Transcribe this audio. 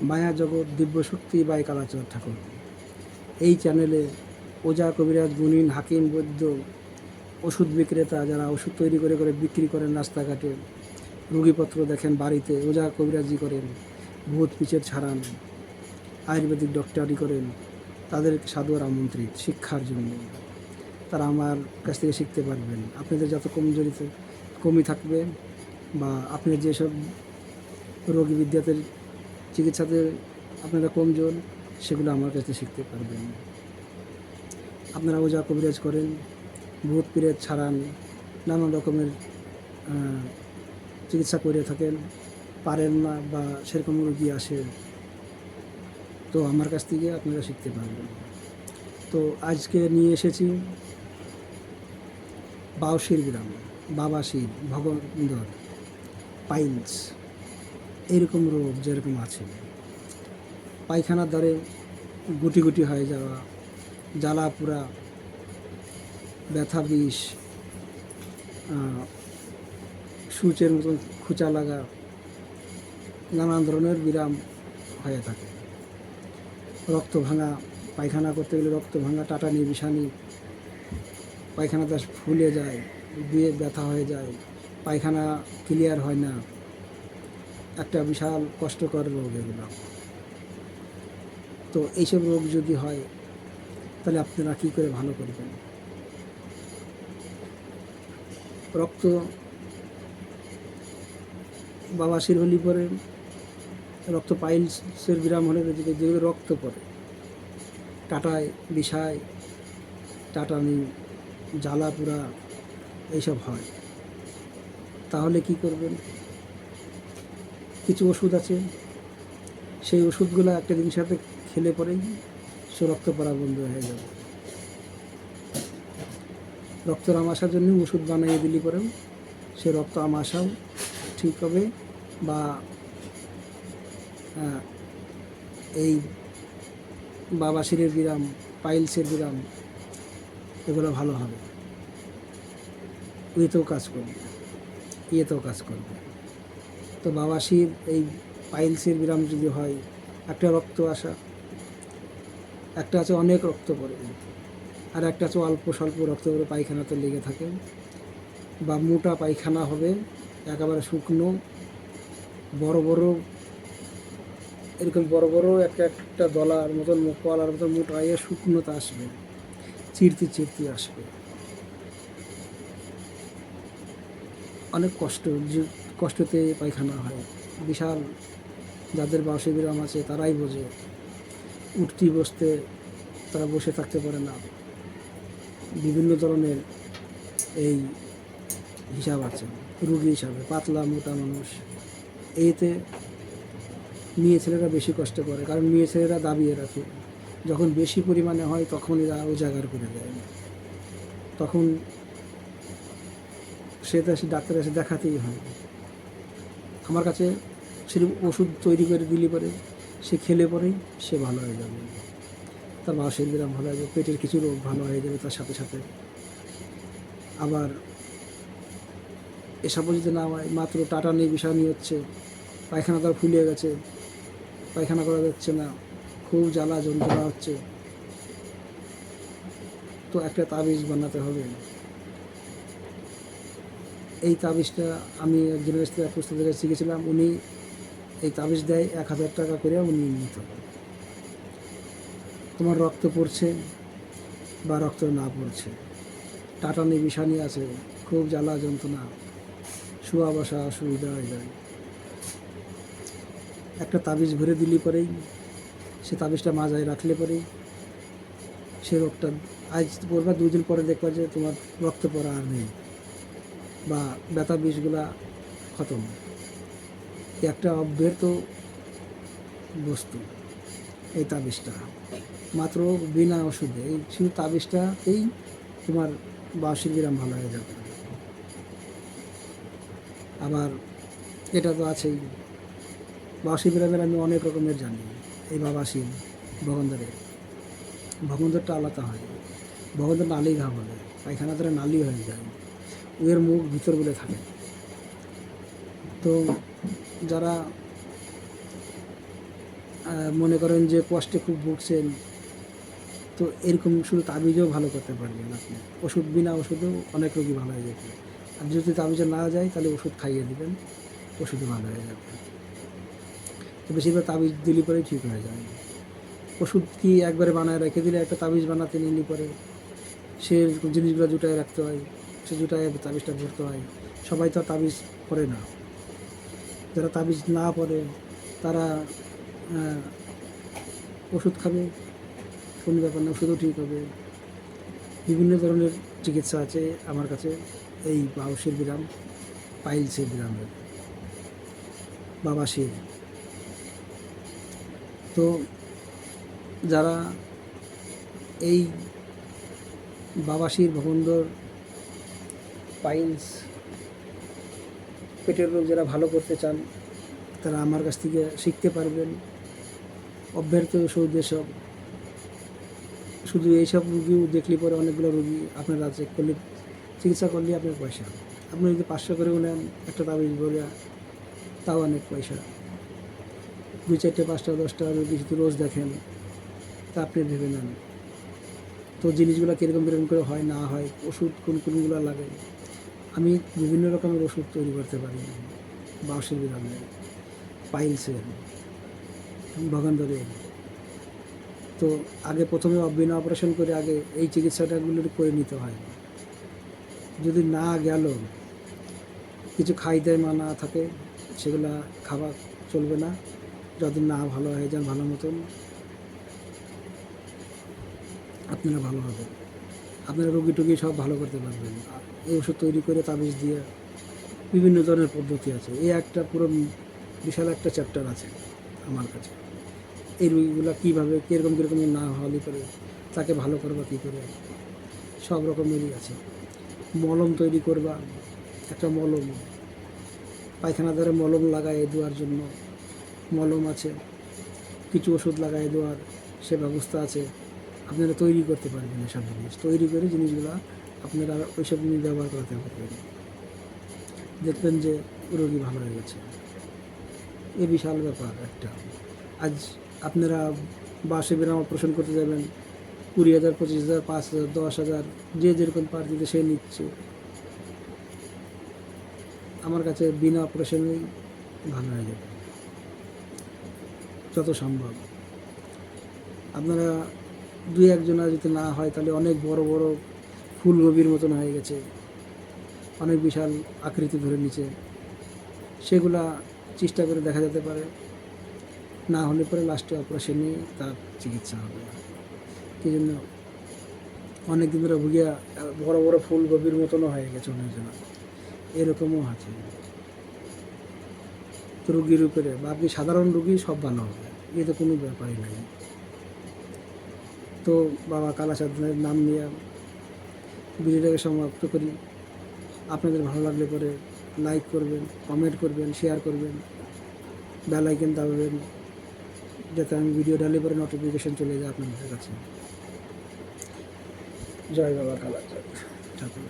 মায়া জগৎ দিব্যশক্তি বাই কালাচাঁদ ঠাকুর। এই চ্যানেলে ওজা, কবিরাজ, গুণিন, হাকিম, বৈদ্য, ওষুধ বিক্রেতা যারা ওষুধ তৈরি করে করে বিক্রি করেন রাস্তাঘাটে, রুগীপত্র দেখেন বাড়িতে, ওজা কবিরাজি করেন, ভূত পিচের ছাড়ান, আয়ুর্বেদিক ডক্টরি করেন, তাদেরকে সাদর আমন্ত্রিত শিক্ষার জন্য। তারা আমার কাছ থেকে শিখতে পারবেন। আপনাদের যত কমই থাকবে বা আপনার যেসব রোগী বিদ্যাতে চিকিৎসাতে আপনারা কমজোর, সেগুলো আমার কাছে শিখতে পারবেন। আপনারা ওজা কবিরাজ করেন, ভূত পিরেত ছাড়ান, নানা রকমের চিকিৎসা করে থাকেন, পারেন না বা সেরকম রোগী আসে, তো আমার কাছ থেকে আপনারা শিখতে পারবেন। তো আজকে নিয়ে এসেছি বাউশির গ্রাম, বাবাশির, ভগন্দর, পাইলস, এরকম রোগ যেরকম আছে, পায়খানার দ্বারে গুটি গুটি হয়ে যাওয়া, জ্বালা পোড়া, ব্যথা, বিষ, সূচের মতন খুঁচা লাগা, নানান ধরনের বিরাম হয়ে থাকে। রক্ত ভাঙা, পায়খানা করতে গেলে রক্ত ভাঙা, টাটানি, বিষানি, পায়খানাটা ফুলে যায়, দিয়ে ব্যথা হয়ে যায়, পায়খানা ক্লিয়ার হয় না, একটা বিশাল কষ্টকর রোগ এগুলো। তো এইসব রোগ যদি হয় তাহলে আপনারা কী করে ভালো করবেন? রক্ত বাবাসির হলি পরে রক্ত পাইলসের বিরাম হলে যেগুলো রক্ত পড়ে, টাটায়, বিষায়, টাটানি, জ্বালা পোড়া এইসব হয়, তাহলে কি করবেন? কিছু ওষুধ আছে, সেই ওষুধগুলো একটা দিন সাথে খেলে পরেই সে রক্ত পড়া বন্ধ হয়ে যাবে। রক্ত আমাশার জন্য ওষুধ বানিয়ে দিলে পরেও সে রক্ত আমাশাও ঠিক হবে, বা এই বাবাসিরের বিরাম, পাইলসের বিরাম, এগুলো ভালো হবে। ইয়েতেও কাজ করবে। তো বাবাসির এই পাইলসের বিরাম যদি হয়, একটা রক্ত আসা, একটা আছে অনেক রক্ত পড়ে, আর একটা আছে অল্প স্বল্প রক্ত পড়ে পায়খানাতে লেগে থাকে, বা মোটা পায়খানা হবে, একেবারে শুকনো, বড় বড়, এরকম বড় বড় একটা দলার মতন, কলার মতন মোটা হয়ে শুকনোতে আসবে, চিরতি আসবে, অনেক কষ্টতে পায়খানা হয়। বিশাল, যাদের বাউসি বিরাম আছে তারাই বোঝে, উঠতি বসতে তারা বসে থাকতে পারে না, বিভিন্ন ধরনের এই হিসাব আছে রুগী হিসাবে, পাতলা মোটা মানুষ। এইতে মেয়ে ছেলেরা বেশি কষ্ট করে, কারণ মেয়ে ছেলেরা দাবিয়ে রাখে, যখন বেশি পরিমাণে হয় তখন এরা উজাগার করে দেয়, তখন সেটা সে ডাক্তারের কাছে দেখাতেই হয়। আমার কাছে সেরকম ওষুধ তৈরি করে দিলে পরে সে খেলে পরেই সে ভালো হয়ে যাবে, তার বাউসের বিরাম ভালো হয়ে যাবে, পেটের কিছু রোগ ভালো হয়ে যাবে তার সাথে সাথে। আবার এসব যদি না হয়, মাত্র টাটানি বিষানি হচ্ছে, পায়খানা তার ফুলে গেছে, পায়খানা করা যাচ্ছে না, খুব জ্বালা যন্ত্রণা হচ্ছে, তো একটা তাবিজ বানাতে হবে। এই তাবিজটা আমি একজনের কাছ থেকে পুস্তক থেকে শিখেছিলাম, উনি এই তাবিজ দেয় 1000 টাকা করে, উনি নিত। তোমার রক্ত পড়ছে বা রক্ত না পড়ছে, টাটানি বিষানি আছে, খুব জ্বালা যন্ত্রণা, শোয়া বসা অসুবিধা হয়ে যায়, একটা তাবিজ ভরে দিলে পরেই, সে তাবিজটা মাজায় রাখলে পরেই সে রোগটা আজ পড়বা, 2 দিন পরে দেখবা যে তোমার রক্ত পড়া আর নেই, বা ব্যথা বিষগুলা খতম। একটা অব্যর্থ বস্তু এই তাবিজটা, মাত্র বিনা ওষুধে, এই শুধু তাবিজটাতেই তোমার বাউসির বিরাম ভালো হয়ে যাবে। আবার এটা তো আছেই, বাউসির বিরামের আমি অনেক রকমের জানি। এই বাবাসির, ভগন্দরটা আলাদা হয়, ভগন্দর নালি ঘা বলে, পায়খানা দ্বারা নালি হয়ে যায়, ওর মুখ ভিতর বলে থাকে। তো যারা মনে করেন যে কষ্টে খুব ভুগছেন, তো এরকম শুধু তাবিজও ভালো করতে পারবেন আপনি। ওষুধ বিনা ওষুধেও অনেক রোগী ভালো হয়ে যাবে। আর যদি তাবিজে না যায় তাহলে ওষুধ খাইয়ে দিবেন, ওষুধে ভালো হয়ে যাবে। তো বেশিরভাগ তাবিজ দিলে পরেই ঠিক হয়ে যায়। ওষুধ কি একবারে বানায় রেখে দিলে, একটা তাবিজ বানাতে নিলে পরে সে জিনিসগুলো জুটায় রাখতে হয়, সে জুটায় তাবিজটা ভরতে হয়। সবাই তো তাবিজ পড়ে না। যারা তাবিজ না পড়ে তারা ওষুধ খাবে, কোনো ব্যাপার না, ওষুধও ঠিক হবে। বিভিন্ন ধরনের চিকিৎসা আছে আমার কাছে, এই বাউসের বিরাম, পাইলসের বিরামের, বাবাসির। তো যারা এই বাবাসির, ভগন্দর, পাইলস, পেটের রোগ যারা ভালো করতে চান তারা আমার কাছ থেকে শিখতে পারবেন। অব্যর্থ ওষুধ এসব, শুধু এইসব রুগীও দেখলে পরে অনেকগুলো রুগী আপনারা চেক করলে, চিকিৎসা করলে আপনার পয়সা। আপনি যদি 500 করেও নেন একটা তাবিজ বলে, তাও অনেক পয়সা। 2-4টে 5টা 10টা রুগী যদি রোজ দেখেন তা আপনি ভেবে নেন। তো জিনিসগুলো কীরকম কীরকম করে হয় না হয়, ওষুধ কোনগুলো লাগে, আমি বিভিন্ন রকমের ওষুধ তৈরি করতে পারি। বাউসের বিধানে, পাইলসের, ভগন্দরের। তো আগে প্রথমে বিনা অপারেশন করে আগে এই চিকিৎসাটাগুলো করে নিতে হয়। যদি না গেল, কিছু খাইতে মানা থাকে, সেগুলা খাবার চলবে না যতদিন না ভালো হয়ে যান ভালো মতন। আপনারা ভালো হবে, আপনারা রোগী টুগী সব ভালো করতে পারবেন। এই ওষুধ তৈরি করে তাবিজ দিয়ে বিভিন্ন ধরনের পদ্ধতি আছে। এই একটা পুরো বিশাল একটা চ্যাপ্টার আছে আমার কাছে। এই রোগীগুলো কীভাবে কীরকম কীরকম না হলে করে তাকে ভালো করবা কী করে, সব রকমেরই আছে। মলম তৈরি করবা, একটা মলম, পায়খানা দ্বারা মলম লাগায় দেওয়ার জন্য মলম আছে, কিছু ওষুধ লাগায় দেওয়ার সে ব্যবস্থা আছে। আপনারা তৈরি করতে পারবেন এসব জিনিস, তৈরি করে জিনিসগুলো আপনারা ওইসব জিনিস ব্যবহার করতে পারবেন। দেখবেন যে রোগী ভালো হয়ে গেছে। এ বিশাল ব্যাপার একটা। আজ আপনারা 12 গ্রাম অপারেশন করতে যাবেন, 20,000, 25,000, 5,000, 10,000, যে যেরকম পার দিতে সে নিচ্ছে। আমার কাছে বিনা অপারেশনেই ভালো হয়ে যাবে যত সম্ভব। আপনারা 2-1 যদি না হয় তাহলে অনেক বড় বড় ফুলকপির মতন হয়ে গেছে, অনেক বিশাল আকৃতি ধরে নিচে, সেগুলা চেষ্টা করে দেখা যেতে পারে। না হলে পরে লাস্টে অপারেশনে তার চিকিৎসা হবে। এই জন্য অনেক দিন ধরে ভুগিয়া বড় বড় ফুলকপির মতনও হয়ে গেছে অনেকজন, এরকমও আছে। তো রুগীর উপরে, বা আপনি সাধারণ রুগী সব ভালো হবে, এ তো কোনো ব্যাপারই নাই। তো বাবা কালাচাঁদের নাম নিয়ে ভিডিওটাকে সমাপ্ত করি। আপনাদের ভালো লাগলে পরে লাইক করবেন, কমেন্ট করবেন, শেয়ার করবেন, বেল আইকন দাবাবেন, যাতে আমি ভিডিও ডালে পরে নোটিফিকেশন চলে যায় আপনাদের কাছে। জয় বাবা কালাচাঁদ ঠাকুর।